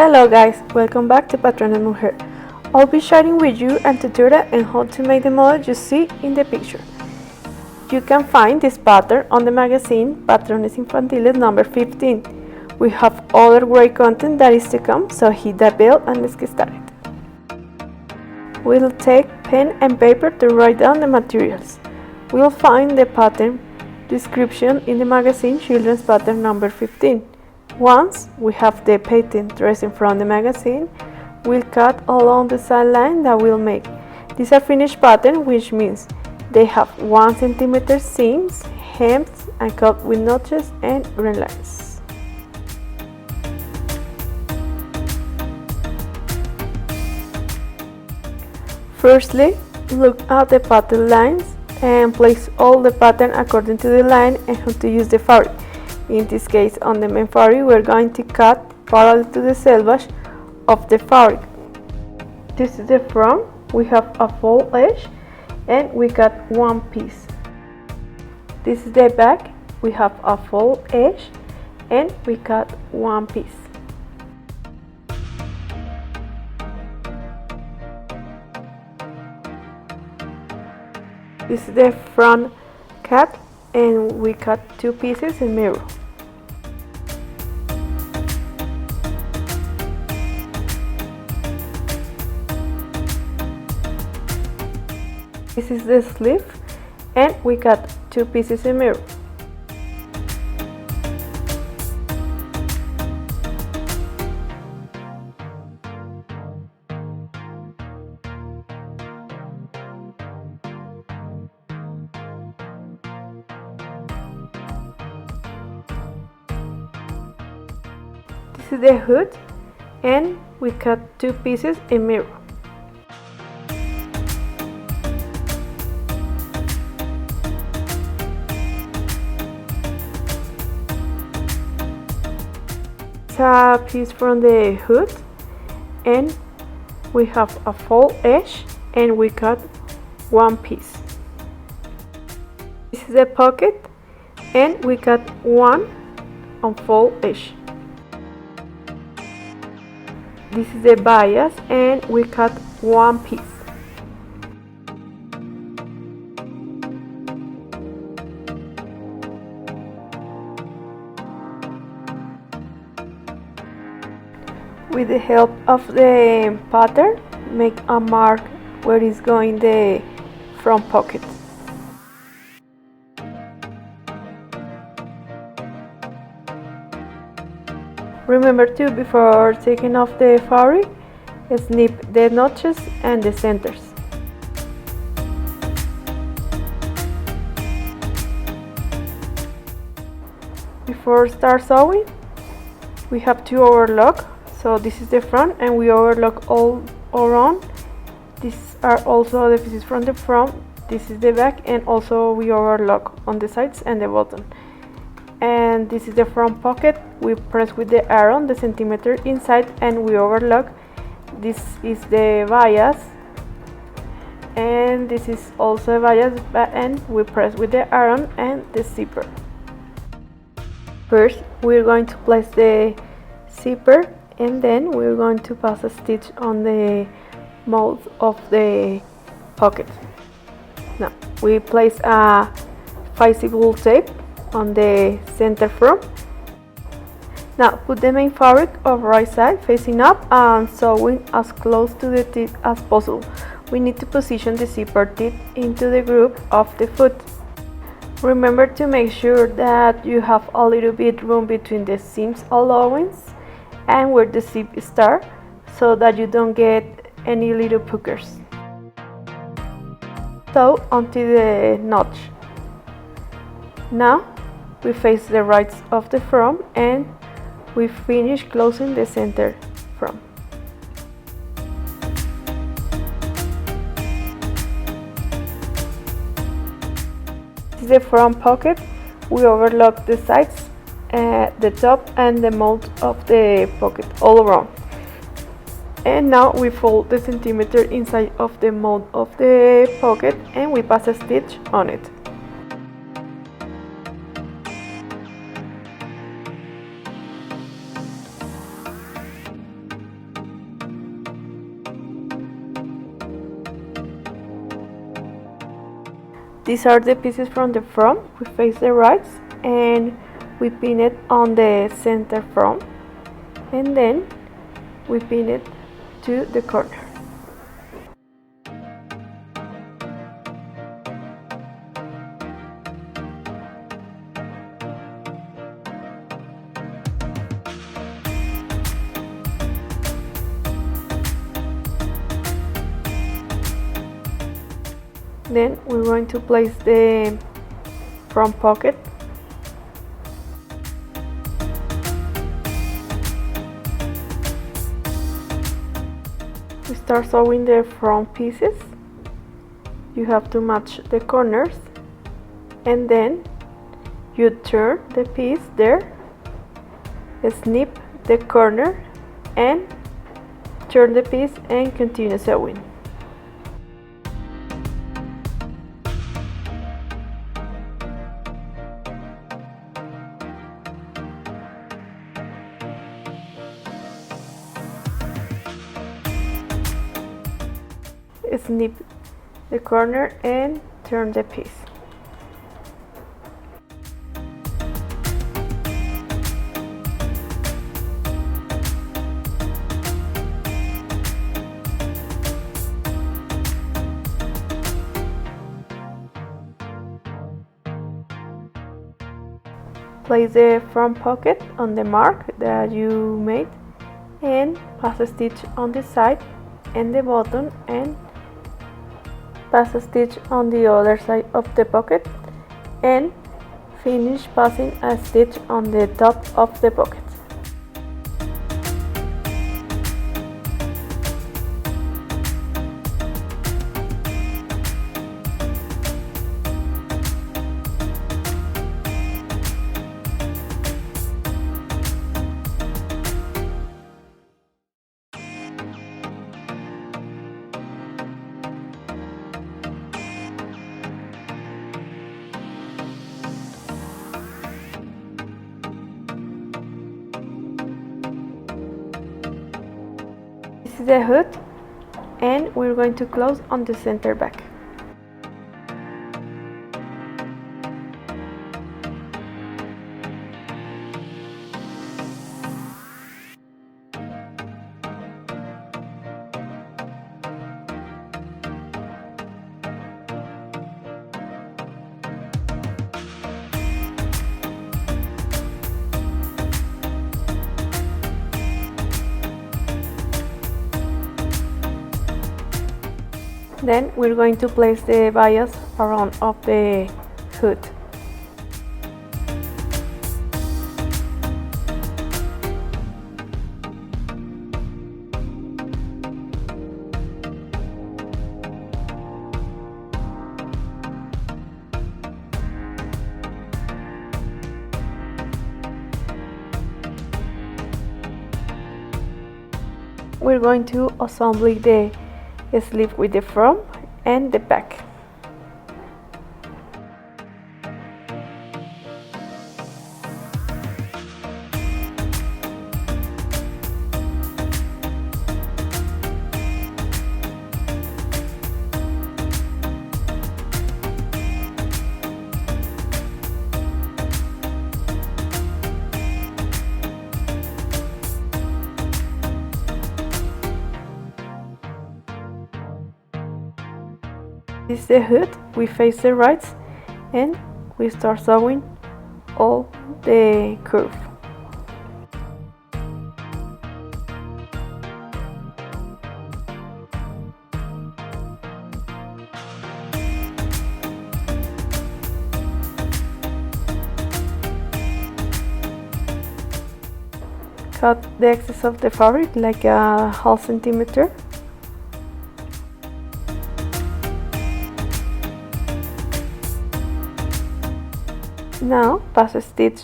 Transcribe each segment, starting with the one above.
Hello guys, welcome back to Patrona Mujer. I'll be sharing with you a tutorial on how to make the model you see in the picture. You can find this pattern on the magazine Patrones Infantiles number 15. We have other great content that is to come, so hit that bell and let's get started. We'll take pen and paper to write down the materials. We'll find the pattern description in the magazine Children's Pattern number 15. Once we have the pattern tracing from the magazine, we'll cut along the side line that we'll make. These are finished pattern, which means they have 1 cm seams, hems, and cut with notches and green lines. Firstly, look at the pattern lines and place all the pattern according to the line and how to use the fabric. In this case, on the main fabric, we're going to cut parallel to the selvage of the fabric. This is the front. We have a full edge and we cut one piece. This is the back. We have a full edge and we cut one piece. This is the front cut and we cut 2 pieces in mirror. This is the sleeve and we cut 2 pieces in mirror. This is the hood and we cut 2 pieces in mirror. A piece from the hood and we have a full edge and we cut one piece. This is the pocket and we cut one on full edge. This is the bias and we cut one piece. With the help of the pattern, make a mark where is going the front pocket. Remember to, before taking off the fabric, snip the notches and the centers. Before start sewing, we have to overlock. So this is the front and we overlock all around. These are also the pieces from the front. This is the back and also we overlock on the sides and the bottom. And this is the front pocket. We press with the iron the centimeter inside and we overlock. This is the bias and this is also a bias and we press with the iron and the zipper. First we're going to place the zipper and then we're going to pass a stitch on the mouth of the pocket. Now we place a flexible tape on the center front. Now put the main fabric of right side facing up and sewing as close to the tip as possible. We need to position the zipper tip into the groove of the foot. Remember to make sure that you have a little bit room between the seams allowance and where the zip starts so that you don't get any little puckers. Sew onto the notch. Now we face the right of the front and we finish closing the center front. This is the front pocket. We overlock the sides, the top and the mouth of the pocket all around. And now we fold the centimeter inside of the mouth of the pocket and we pass a stitch on it. These are the pieces from the front. We face the right and we pin it on the center front, and then we pin it to the corner. Then we're going to place the front pocket. We start sewing the front pieces. You have to match the corners, and then you turn the piece there, snip the corner, and turn the piece and continue sewing. Snip the corner and turn the piece. Place the front pocket on the mark that you made and pass a stitch on the side and the bottom, and pass a stitch on the other side of the pocket, and finish passing a stitch on the top of the pocket. This is the hood, and we're going to close on the center back. Then we're going to place the bias around of the hood. We're going to assemble the sleeve with the front and the back. This is the hood. We face the right and we start sewing all the curve. Cut the excess of the fabric like a half centimeter. Now pass a stitch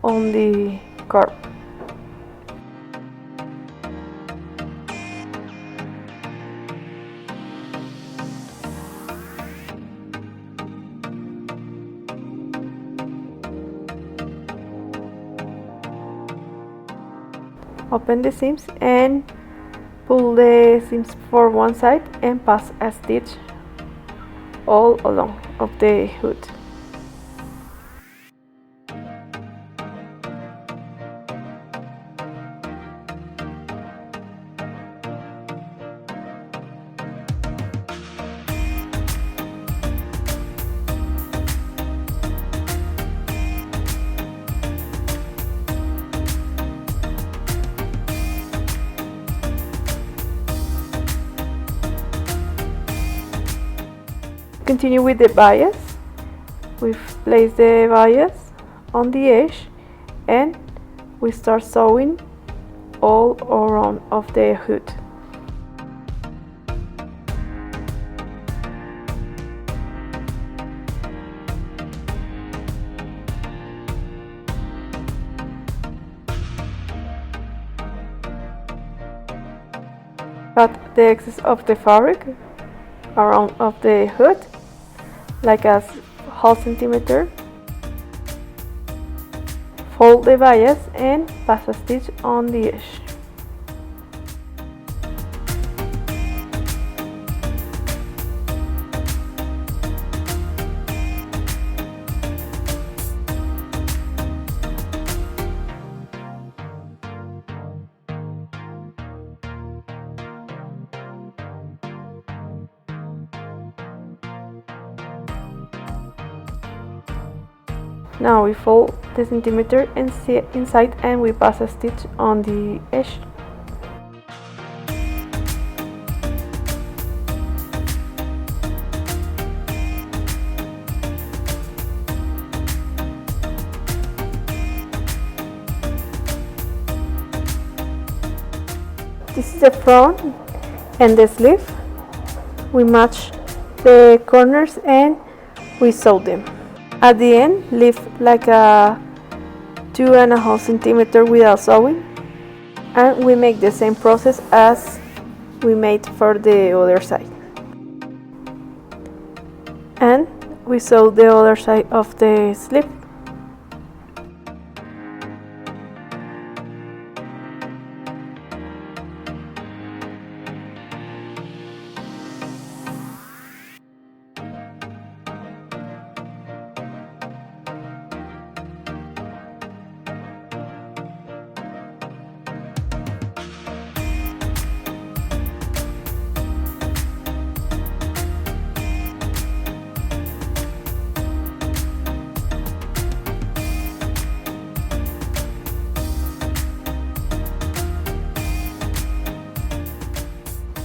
on the curve. Open the seams and pull the seams for one side and pass a stitch all along of the hood. Continue with the bias. We place the bias on the edge and we start sewing all around of the hood. Cut the excess of the fabric around of the hood, like a half centimeter. Fold the bias and pass a stitch on the edge. Now we fold the centimeter inside and we pass a stitch on the edge. This is the front and the sleeve. We match the corners and we sew them. At the end, leave like a 2.5 centimeter without sewing, and we make the same process as we made for the other side. And we sew the other side of the sleeve.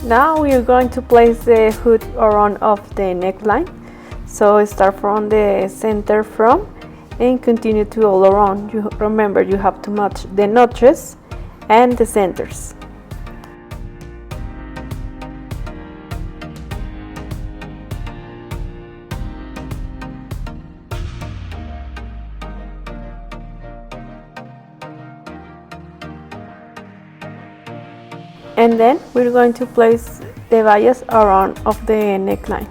Now we are going to place the hood around of the neckline. So start from the center from and continue to all around. You remember you have to match the notches and the centers. And then we're going to place the bias around of the neckline.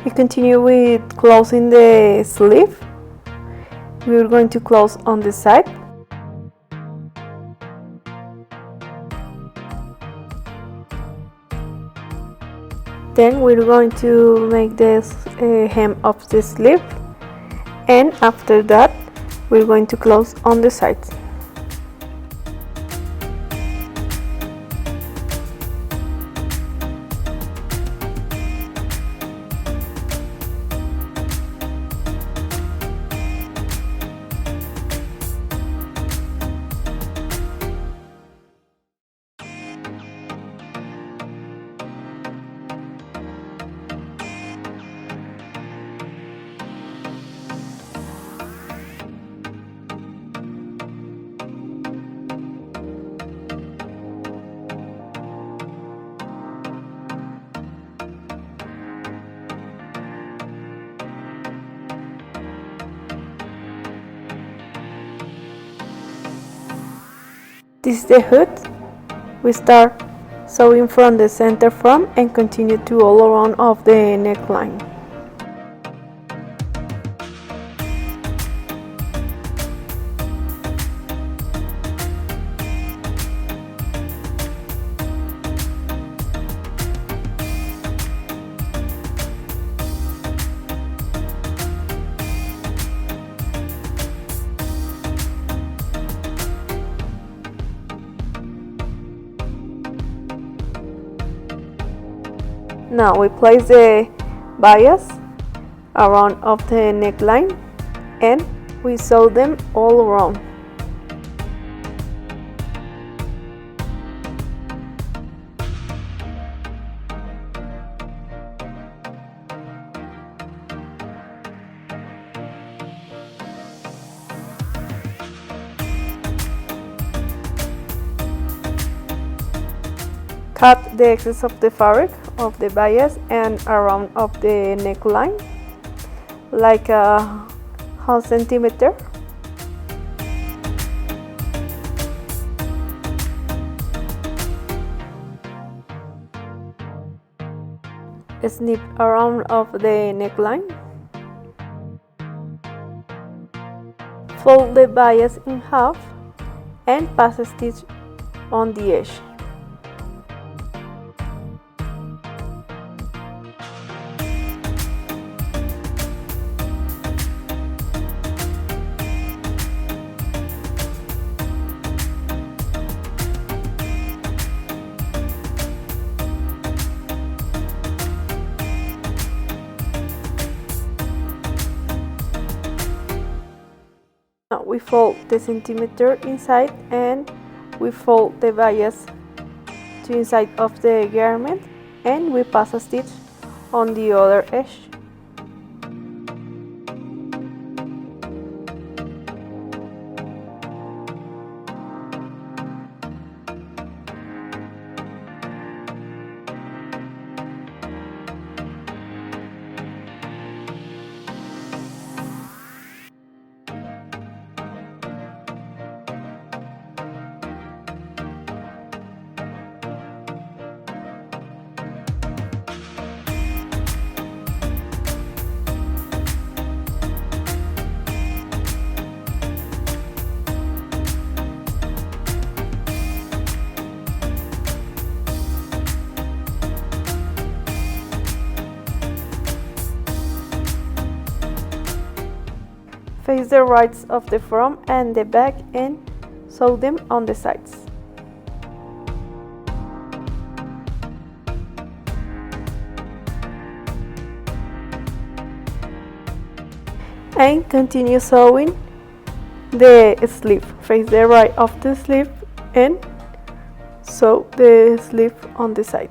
We continue with closing the sleeve. We're going to close on the side. Then we're going to make this hem of the sleeve, and after that we're going to close on the sides. This is the hood. We start sewing from the center front and continue to all around of the neckline. Now we place the bias around of the neckline and we sew them all around. Cut the excess of the fabric of the bias and around of the neckline like a half centimeter. Snip around of the neckline. Fold the bias in half and pass a stitch on the edge. Now we fold the centimeter inside and we fold the bias to inside of the garment and we pass a stitch on the other edge. Face the rights of the front and the back and sew them on the sides. And continue sewing the sleeve. Face the right of the sleeve and sew the sleeve on the side.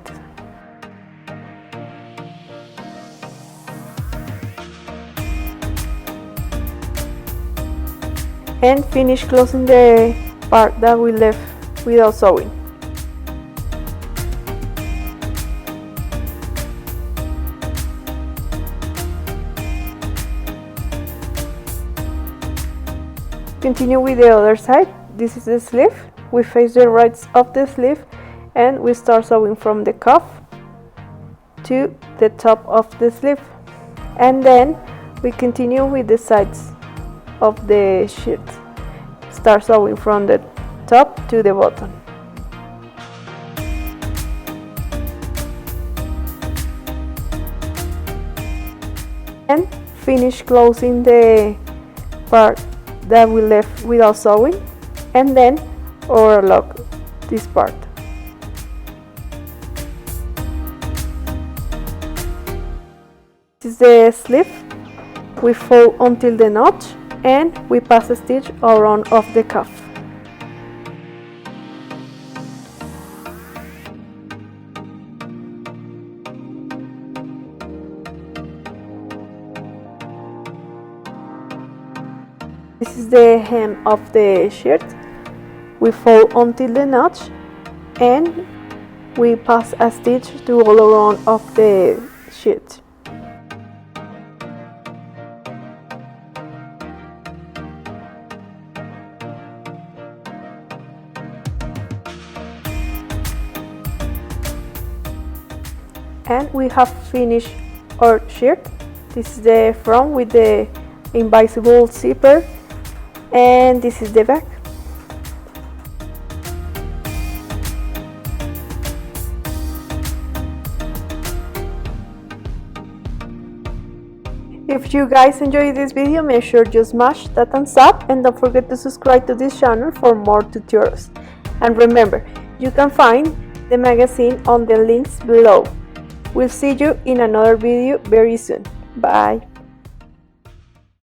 And finish closing the part that we left without sewing. Continue with the other side. This is the sleeve. We face the rights of the sleeve and we start sewing from the cuff to the top of the sleeve, and then we continue with the sides of the shirt. Start sewing from the top to the bottom. And finish closing the part that we left without sewing, and then overlock this part. This is the sleeve. We fold until the notch and we pass a stitch around of the cuff. This is the hem of the shirt. We fold until the notch and we pass a stitch to all around of the shirt. And we have finished our shirt. This is the front with the invisible zipper, and this is the back. If you guys enjoyed this video, make sure you smash that thumbs up and don't forget to subscribe to this channel for more tutorials. And remember, you can find the magazine on the links below. We'll see you in another video very soon. Bye!